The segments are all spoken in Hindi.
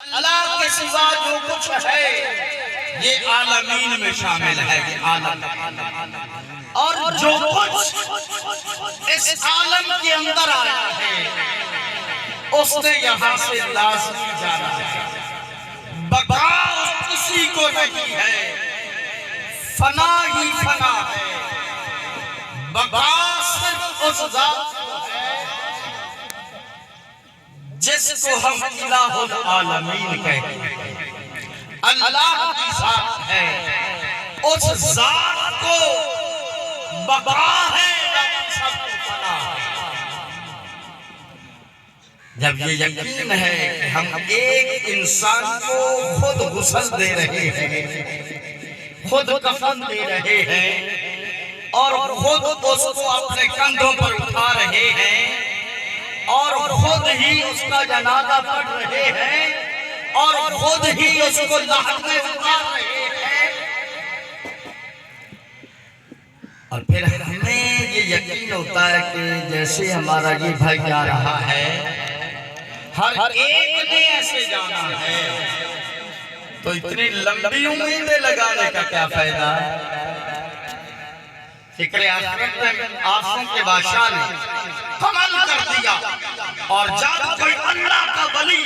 अल्लाह के सिवा जो कुछ है ये आलमीन में शामिल है, ये आलम। और जो कुछ इस आलम के अंदर आया है उसने यहाँ से लाज़मी जाना है। बका किसी को नहीं है, फना ही फना है। बका सिर्फ उस ज़ात को है जिसको हम इलाहुल आलमीन कहते हैं। अल्लाह की ज़ात है, उस ज़ात को बका है, सब फना है। जब ये यकीन है कि हम एक इंसान को खुद गुस्ल दे रहे हैं, खुद कफन दे रहे हैं और खुद उसको अपने कंधों पर उठा रहे हैं और खुद ही उसका जनाजा पढ़ रहे हैं और खुद ही उसको लाहद में उतार रहे हैं, और फिर हमें ये यकीन होता है कि जैसे हमारा ये भाई जा रहा है, हर एक ने ऐसे जाना है, तो इतनी लंबी उम्मीदें लगाने का क्या फायदा है। फिक्र आखिरत में आंसू के बादशाह ने कमाल कर दिया, और जब कोई अल्लाह का वली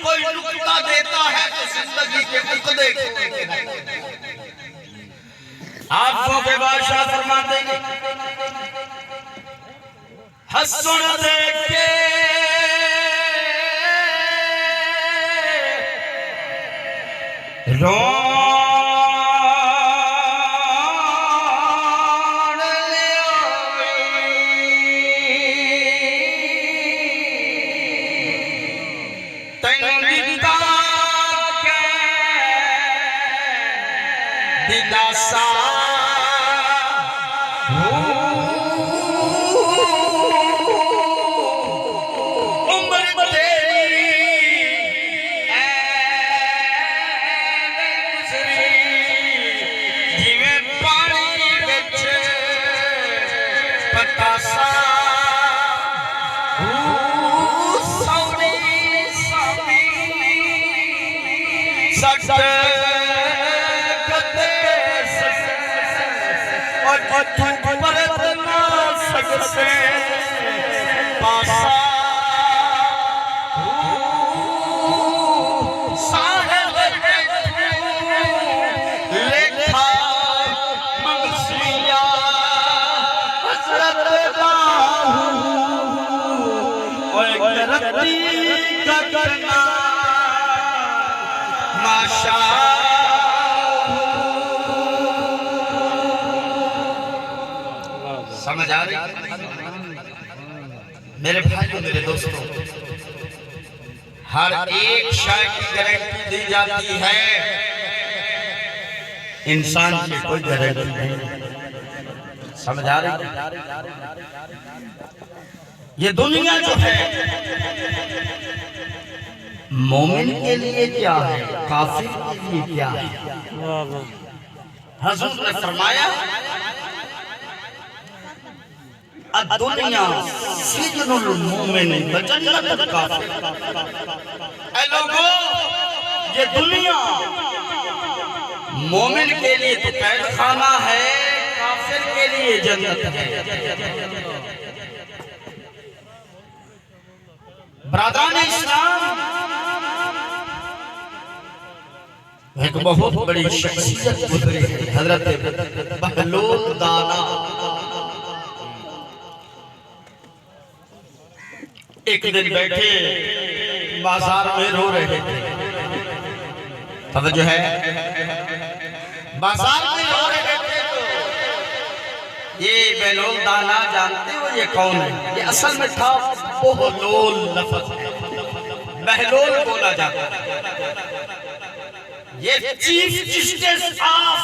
कोई नुक्ता देता है तो जिंदगी के नुक्ते आंखों के बादशाह फरमाते हैं, हसन देख के रो दिलासा उम्र तेरी जिवें पानी विच पतासा सोनी सोनी सच तू परत ना सकते पासा साहिब लेखा मंगसिया हजरत रत्ती का करना माशा। समझ आ रही मेरे भाइयों, मेरे दोस्तों, हर एक शय की गारंटी दी जाती है, इंसान की कोई गारंटी नहीं। समझ आ रही। ये दुनिया जो है मोमिन के लिए क्या है, काफिर के लिए क्या है। हुजूर ने फरमाया, दुनिया सिजनुल मोमिन व जन्नतुल काफिर। ऐ लोगों, ये दुनिया मोमिन के लिए तो कैद खाना है, काफिर के लिए जन्नत है। ब्रादरान इस्लाम, एक बहुत बड़ी शख्सियत गुजरी है, हजरत बहलोल दाना। एक दिन बैठे बाजार में रो रहे थे, तब जो है बाजार में रो रहे थे। तो ये बहलोल दाना जानते हो ये कौन है? ये असल में था बहलोल लफ्ज़ है, बहलोल बोला जाता है। ये चीफ जस्टिस ऑफ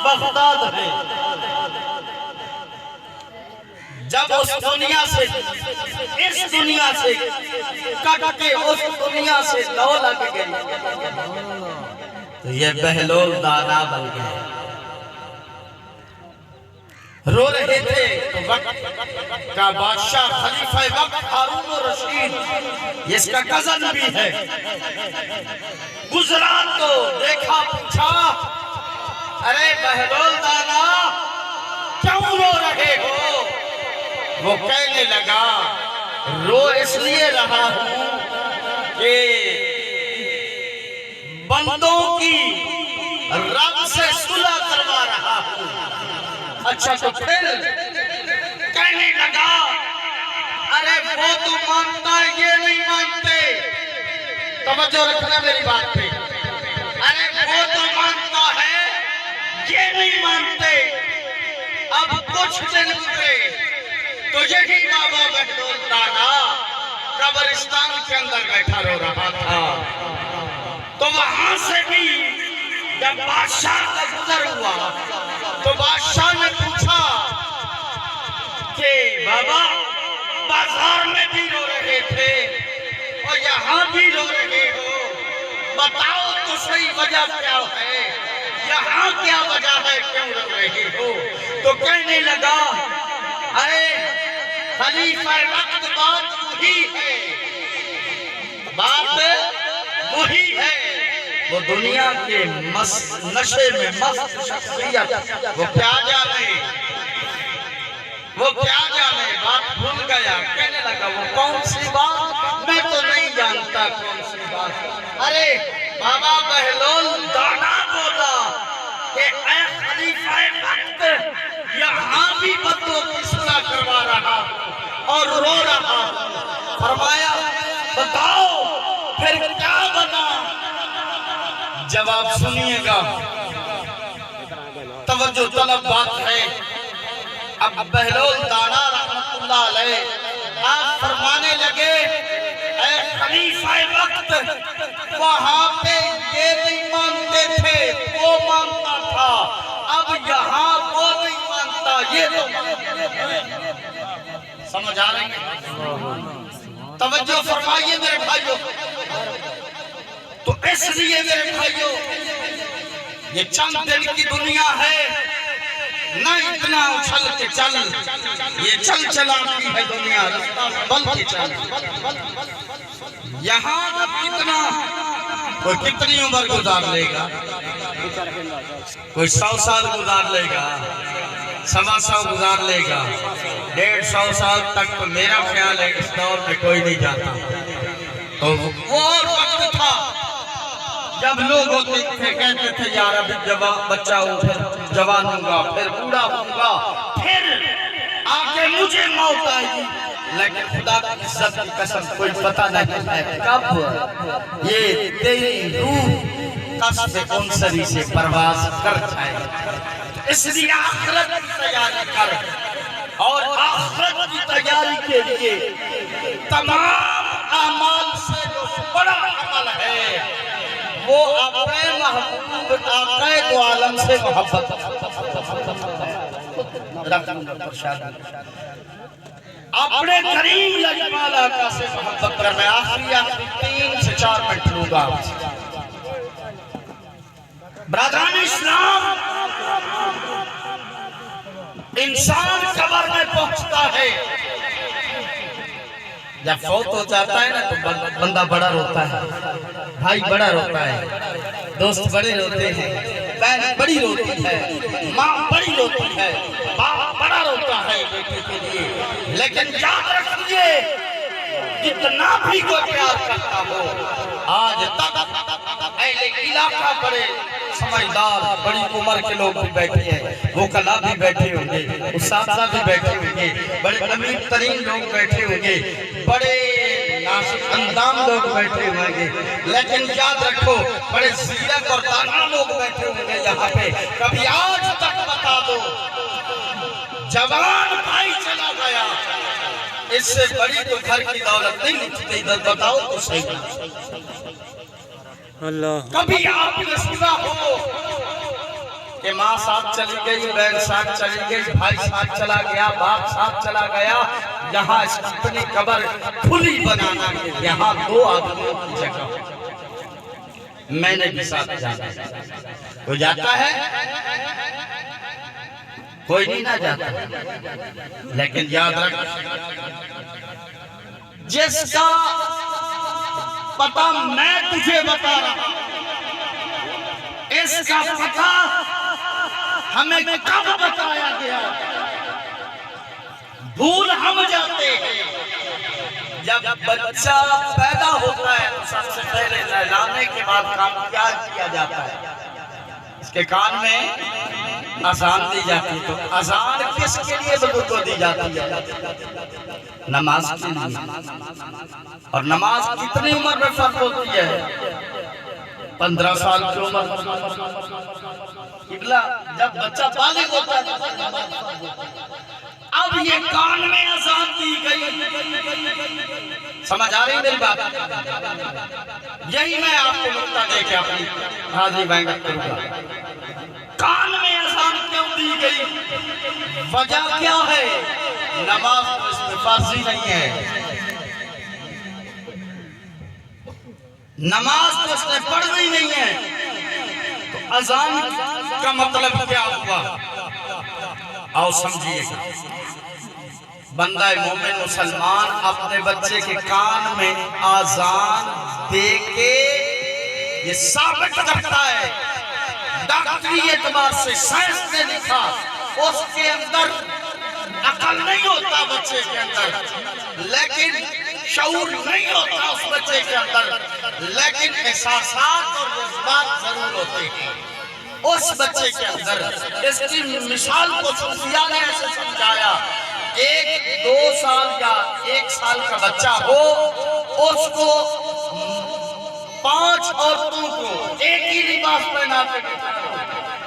बगदाद है। जब उस दुनिया से, इस दुनिया से कट के उस दुनिया से लौ लग गई, तो ये बहलोल दाना बन गए। रो रहे थे तो वक्त का बादशाह खलीफा वक्त हारून रशीद इसका कजन भी है, गुजरा तो देखा, पूछा, अरे बहलोल दाना क्यों रो रहे हो? वो कहने लगा, रो इसलिए रहा हूं कि बंदों की रब से सुलह करवा रहा हूं। अच्छा, तो फिर कहने लगा, अरे वो तो मानता है, ये नहीं मानते। तवज्जो रखना मेरी बात पे। अरे वो तो मानता है, ये नहीं मानते। अब कुछ दिन गुजरे तो यही बाबा बहलोल दाना कब्रिस्तान के अंदर बैठा रो रहा था। तो वहां से भी जब बादशाह का गुजर हुआ तो बादशाह ने पूछा कि बाबा बाजार में भी रो रहे थे और यहाँ भी रो रहे हो, बताओ तो सही वजह क्या है, यहाँ क्या वजह है, क्यों रो रहे हो? तो कहने लगा, अरे खलीफा वक्त बात वही है, बात वही है। वो दुनिया के नशे में मस्त शख्सियत, वो क्या जाने, वो क्या जाने, बात भूल गया। कहने लगा, वो कौन सी बात? मैं तो नहीं जानता कौन सी बात। अरे बाबा बहलोल दाना बोला कि ऐ खलीफा वक्त, यहाँ भी बंदों की सुलह करवा रहा और रो रहा। फरमाया, बताओ फिर क्या बना? जवाब सुनिएगा, तवज्जो तलब बात है। अब बहलोल दाना रहमतुल्लाह अलैह आप फरमाने लगे, ऐ खलीफा वक्त, वहां पे ये नहीं मानते थे, वो मानता था, अब यहाँ वो नहीं मानता, ये तो समझ आ रही है? तवज्जो फरमाइए मेरे भाइयों। तो इसलिए मेरे भाइयों, ये चंद दिन की दुनिया है, न इतना उछल के चल, ये चल चलाती है दुनिया, रास्ता बल के चल। यहाँ अब कितना, कोई कितनी उम्र गुजार लेगा? कोई 100 साल गुजार लेगा, 125 गुजार लेगा, 150 साल तक। तो मेरा ख्याल है इस दौर में कोई नहीं जाता। तो वो वक्त था जब लोग होते थे, कहते थे यार अभी जवान बच्चा हूँ, फिर जवान होगा, फिर बूढ़ा होगा, फिर आके मुझे मौत आएगी। लेकिन खुदा की इज्जत की कसम, कोई पता नहीं है कब ये तेरी रूह कस्बे कौनसरी से परवाज कर जाए। इसलिए आखिरत की तैयारी कर, और आखिरत की तैयारी के लिए तमाम अमाल से जो बड़ा अमल है वो अपने महबूब आक़ाए दो आलम से मोहब्बत। अपने करीम लजपाल आका से मोहब्बत कर। मैं आखिरी 3 से 4 मिनट लूंगा। ब्रदरान इस्लाम, इंसान कब्र में पहुंचता है, जब फौत हो जाता है ना तो बंदा बड़ा रोता है, भाई बड़ा रोता है, दोस्त बड़े रोते हैं, बहन बड़ी रोती है, माँ बड़ी रोती है, बाप बड़ा रोता है बेटे के लिए। लेकिन याद रखिए, जितना भी कोई प्यार करता हो, आज तक अहले इलाका बड़े समझदार, बड़ी उम्र के लोग भी बैठे हैं, वो कला भी बैठे होंगे, उस्ताद भी बैठे होंगे, बड़े अमीर तरीन लोग बैठे होंगे, बड़े नासिक अंदाम लोग बैठे होंगे, लेकिन याद रखो बड़े सीरत और दाना लोग बैठे होंगे यहाँ पे। कभी आज तक बता दो, जवान भाई चला गया, इससे बड़ी तो घर की दौलत नहीं निकलती, बताओ तो सही। कभी आपने सुना हो कि माँ साथ चली गई, बहन साथ चली गई, भाई साथ चला गया, बाप साथ चला गया, यहाँ अपनी कब्र खुली बनाना है, यहाँ 2 आदमियों की जगह मैंने भी साथ जाना। वो जाता है कोई नहीं ना जाता, लेकिन याद रख, जिसका पता मैं तुझे बता रहा, इसका पता हमें कब बताया गया। भूल हम जाते हैं, जब बच्चा पैदा होता है तो सबसे पहले नहलाने के बाद काम क्या किया जाता है, इसके कान में अजान दी जाती है। तो अजान किसके लिए बुजुर्गों को दी जाती है? नमाज के लिए। और नमाज कितनी उम्र में फर्ज होती है? 15 साल की उम्र। जब बच्चा बालिग होता है, अब ये कान में अजान दी गई, समझ आ रही मेरी बात? यही मैं आपको नुक्ता देके अपनी हाजिरी बयान करूंगा। कान में अजान क्यों दी गई, वजह क्या है? नमाज तो इसमें फर्जी नहीं है, नमाज तो इसने पढ़नी नहीं है, तो अजान का मतलब क्या हुआ? आओ समझिएगा। बंदा मोमिन मुसलमान अपने बच्चे के कान में आजान दे के ये साबित करता है, डॉक्टरी एतबार से साइंस ने लिखा, उसके अंदर अकल नहीं होता बच्चे के अंदर, लेकिन शऊर नहीं होता उस बच्चे के अंदर, लेकिन एहसासात और जज्बात जरूर होते हैं उस बच्चे के अंदर। इसकी मिसाल को सूफिया ने ऐसे समझाया, 1-2 साल या 1 साल का बच्चा हो, उसको 5 औरतों को एक ही लिबास पहना के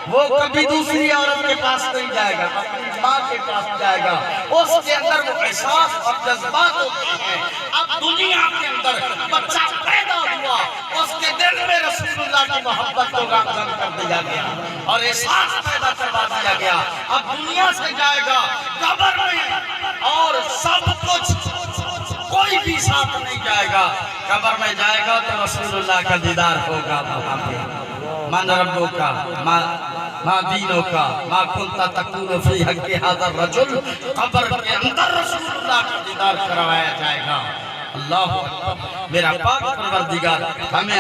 वो कभी दूसरी औरत के पास नहीं जाएगा, अपनी माँ के पास जाएगा। उसके अंदर वो एहसास और जज्बात होते हैं। अब दुनिया के अंदर बच्चा पैदा हुआ, उसके दिल में रसूलुल्लाह की मोहब्बत को गामजन कर दिया गया और एहसास पैदा करवा दिया गया। अब दुनिया से जाएगा कब्र में और सब कुछ, कोई भी साथ नहीं जाएगा। कब्र में जाएगा तो रसूलुल्लाह का दीदार होगा वहां पे। मन रब्बो का मा दीनों का मा कुंता तकुलु फी हक़्क़ि हाज़ा रजुल, कब्र के अंदर रसूलुल्लाह का दीदार करवाया जाएगा। अल्लाह मेरा पाक परवरदिगार हमें